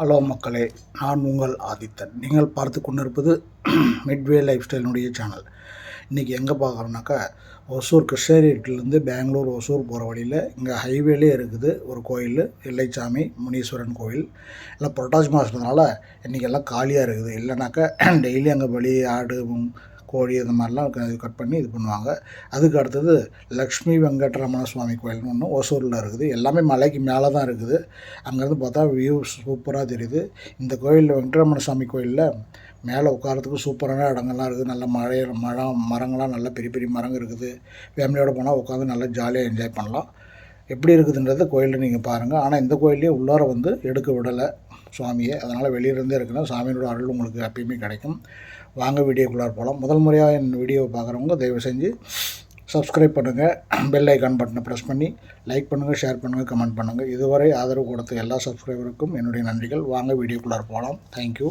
Hello மக்களே, நான் உங்கள் ஆதித்தன். நீங்கள் பார்த்து கொண்டிருப்பது மிட்வே லைஃப் ஸ்டைலினுடைய சேனல். இன்றைக்கி எங்கே பார்க்குறோன்னாக்கா, ஒசூர் கிருஷ்ணகிரியிலேருந்து பெங்களூர் ஒசூர் போகிற வழியில் இங்கே ஹைவேலே இருக்குது ஒரு கோயில், எல்லைச்சாமி முனீஸ்வரன் கோயில். எல்லாம் புரட்டாசி மாதத்துனால இன்றைக்கி எல்லாம் காலியாக இருக்குது. இல்லைனாக்கா டெய்லி அங்கே பலி ஆடு கோழி இந்த மாதிரிலாம் கட் பண்ணி இது பண்ணுவாங்க. அதுக்கு அடுத்தது லக்ஷ்மி வெங்கட்ரமண சுவாமி கோயில்னு ஒன்று ஒசூரில் இருக்குது. எல்லாமே மலைக்கு மேலே தான் இருக்குது. அங்கேருந்து பார்த்தா வியூ சூப்பராக தெரியுது. இந்த கோயிலில் வெங்கட்ரமண சுவாமி கோயிலில் மேலே உட்காரத்துக்கு சூப்பரான இடங்கள்லாம் இருக்குது. நல்ல மரங்கள்லாம் நல்ல பெரிய பெரிய மரங்கள் இருக்குது. ஃபேமிலியோடு போனால் உட்காந்து நல்லா ஜாலியாக என்ஜாய் பண்ணலாம். எப்படி இருக்குதுன்றதை கோயிலில் நீங்கள் பாருங்கள். ஆனால் இந்த கோயிலே உள்ளார எடுக்க விடலை சுவாமியை. அதனால் வெளியிலேருந்தே இருக்கணும். சாமியோட அருள் உங்களுக்கு எப்பயுமே கிடைக்கும். வாங்க வீடியோக்குள்ளார போகலாம். முதல் முறையாக என் வீடியோவை பார்க்குறவங்க தயவு செஞ்சு சப்ஸ்கிரைப் பண்ணுங்கள், பெல் ஐக்கான் பட்டனை ப்ரெஸ் பண்ணி லைக் பண்ணுங்கள், ஷேர் பண்ணுங்கள், கமெண்ட் பண்ணுங்கள். இதுவரை ஆதரவு கொடுத்த எல்லா சப்ஸ்கிரைபருக்கும் என்னுடைய நன்றிகள். வாங்க வீடியோக்குள்ளார போகலாம். தேங்க்யூ.